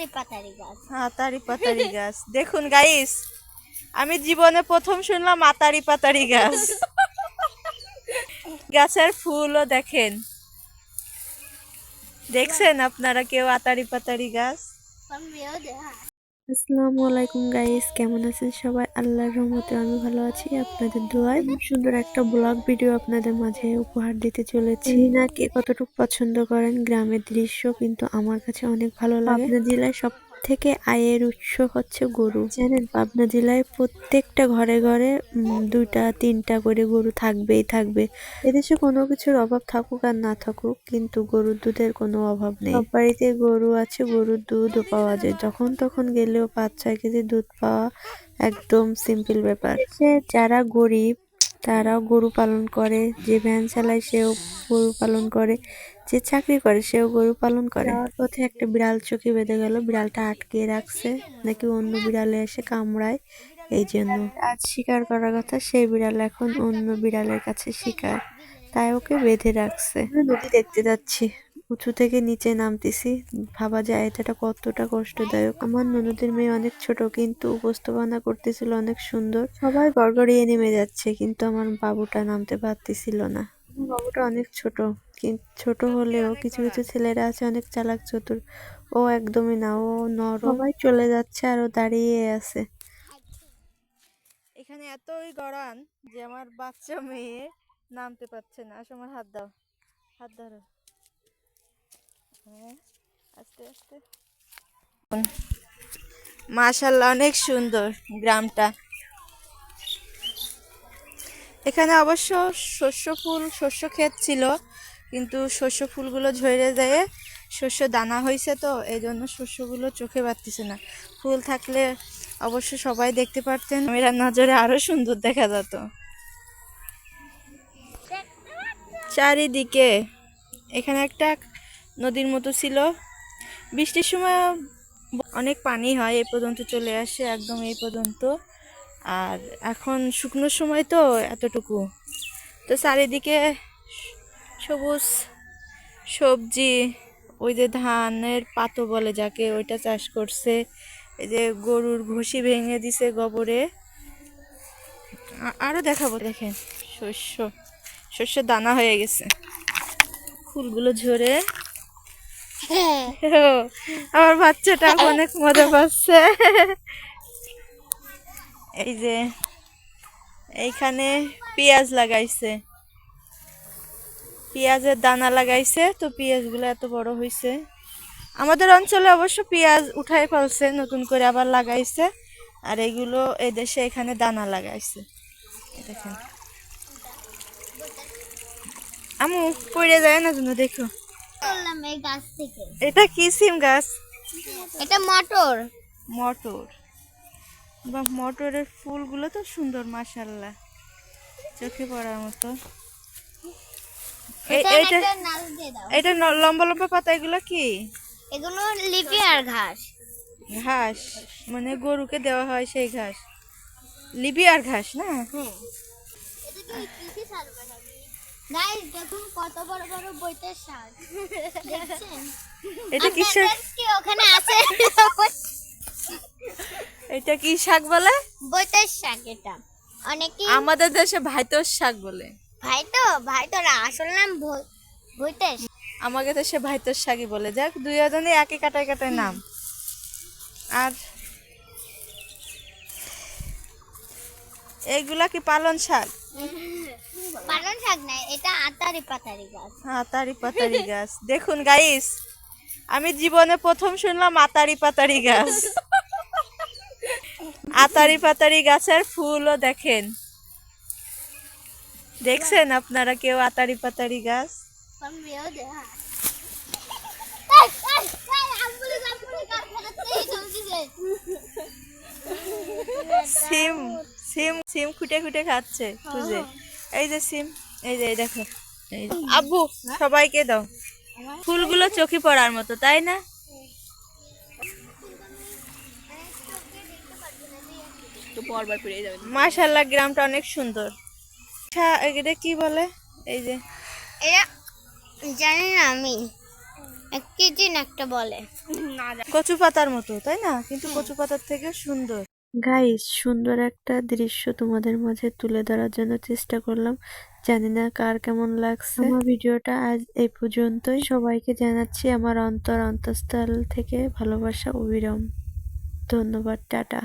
আতারি পাতারি গাছ দেখুন গাইস, আমি জীবনে প্রথম শুনলাম আতারি পাতারি গাছ। গাছের ফুলও দেখেন, দেখছেন আপনারা কেউ আতারি পাতারি গাছ? আসসালামু আলাইকুম গাইস, কেমন আছেন সবাই? আল্লাহর রহমতে আমি ভালো আছি, আপনাদের দোয়ায়। সুন্দর একটা ব্লগ ভিডিও আপনাদের মাঝে উপহার দিতে চলেছি। না কে কতটুকু পছন্দ করেন গ্রামের দৃশ্য, কিন্তু আমার কাছে অনেক ভালো লাগে। পাবনা জেলায় সব থেকে আয়ের উৎস হচ্ছে গরু। জানেন, পাবনা জেলায় প্রত্যেকটা ঘরে ঘরে দুইটা তিনটা করে গরু থাকবেই থাকবে। এদেশে কোনো কিছুর অভাব থাকুক আর না থাকুক, কিন্তু গরুর দুধের কোনো অভাব নেই। সব বাড়িতে গরু আছে, গরুর দুধও পাওয়া যায়। যখন তখন গেলেও 5-6 কেজি দুধ পাওয়া একদম সিম্পল ব্যাপার। যারা গরিব তারাও গরু পালন করে, যে ভ্যান চালায় সেও গরু পালন করে, যে চাকরি করে সেও গরু পালন করে। যাওয়ার পথে একটা বিড়াল চোখে বেঁধে গেল, বিড়ালটা আটকে রাখছে, নাকি অন্য বিড়ালে এসে কামড়ায়, এই জন্য আজ শিকার করার কথা সেই বিড়াল এখন অন্য বিড়ালের কাছে শিকার, তাই ওকে বেঁধে রাখছে। নদী দেখতে যাচ্ছি, উঁচু থেকে নিচে নামতেছি, ভাবা যায় এটা কতটা কষ্টদায়ক। আমার ননদের মেয়ে অনেক ছোট, কিন্তু উপস্থাপনা করতেছিল অনেক সুন্দর। সবাই গড়গড়িয়ে নেমে যাচ্ছে, কিন্তু আমার বাবুটা নামতে পারতেছিল না। আমার বাবুটা অনেক ছোট, কিন্তু ছোট হলেও কিছু কিছু ছেলেরা আছে অনেক চালাক চতুর, ও একদমই না, ও নরম। সবাই চলে যাচ্ছে আর ও দাঁড়িয়ে আছে। এখানে এতই গড়ান যে আমার বাচ্চা মেয়ে নামতে পারছে না। আসো, আমার হাত দাও, হাত ধরো। হ্যাঁ, আস্তে আস্তে। মাশাআল্লাহ, অনেক সুন্দর গ্রামটা। এখানে অবশ্য শস্য ক্ষেত ছিল, কিন্তু শস্য ফুলগুলো ঝরে যায়, শস্য দানা হয়েছে, তো এই জন্য শস্যগুলো চোখে বাড়তেছে না। ফুল থাকলে অবশ্য সবাই দেখতে পারতেন, ক্যামেরার নজরে আরো সুন্দর দেখা যেত। চারিদিকে এখানে একটা নদীর মতো ছিল, বৃষ্টির সময় অনেক পানি হয়, এই পর্যন্ত চলে আসে, একদম এই পর্যন্ত। আর এখন শুকনোর সময় তো এতটুকু, তো চারিদিকে সবুজ সবজি, ওই যে ধানের পাতো বলে যাকে, ওইটা চাষ করছে। এই যে গরুর ঘষি ভেঙে দিছে গোবরে। আরো দেখাবো, দেখেন শস্য দানা হয়ে গেছে, ফুলগুলো ঝরে। আমার বাচ্চাটা অনেক মজা পাচ্ছে। এই যে এইখানে পেঁয়াজ লাগাইছে, পেঁয়াজের দানা লাগাইছে, তো পেঁয়াজগুলো এত বড় হয়েছে। আমাদের অঞ্চলে অবশ্য পেঁয়াজ উঠাই ফেলছে, নতুন করে আবার লাগাইছে। আর এগুলো এদেশে এখানে দানা লাগাইছে, দেখেন। আমু পড়ে যায় না জন্য, দেখো। এটা কি সিম গাছ? এটা মটর। মটর, বা মটরের ফুলগুলো তো সুন্দর, মাশাআল্লাহ, চোখে পড়ার মতো। এটা লম্বা লম্বা পাতা, এগুলো কি? এগুলো লিপিয়ার ঘাস। ঘাস, মানে গরুকে দেওয়া হয় সেই ঘাস, লিবিয়ার ঘাস না? গাইস দেখুন কত বড় বড় বইতের শাক দেখছেন? এটা কি শাক? কি ওখানে আছে? এটা কি শাক বলে? বইতের শাক। এটা অনেকে আমাদের দেশে ভাইতর শাক বলে। ভাই তো না, আসল নাম বইতের। আমাদের দেশে ভাইতর শাকই বলে। যাক, দুইজনে একই কাটায় কাটায় নাম। আর এইগুলা কি পালন শাক? পালন শাক না, এটা আতারি পাতারি গাছ। আতারি পাতারি গাছ দেখুন গাইস, আমি জীবনে প্রথম শুনলাম আতারি পাতারি গাছ। আতারি পাতারি গাছের ফুলও দেখেন, দেখছেন আপনারা কেউ আতারি পাতারি গাছ? সিম সিম সিম খুঁটে খুঁটে খাচ্ছে খুঁজে। এই যে সিম, এই যে দেখো, এই যে। আব্বু সবাইকে দাও, ফুলগুলো চোখে পড়ার মতো, তাই না? মাশাআল্লাহ, গ্রামটা অনেক সুন্দর। আচ্ছা, এটা কি বলে? এই যে এটা জানি না আমি, কি দিন একটা বলে। কচু পাতার মতো, তাই না? কিন্তু কচু পাতার থেকে সুন্দর। গাইস, সুন্দর একটা দৃশ্য তোমাদের মাঝে তুলে ধরার জন্য চেষ্টা করলাম। জানি না কার কেমন লাগছে। আমার ভিডিওটা আজ এই পর্যন্তই। সবাইকে জানাচ্ছি আমার অন্তঃস্থল থেকে ভালোবাসা অবিরাম। ধন্যবাদ, টাটা।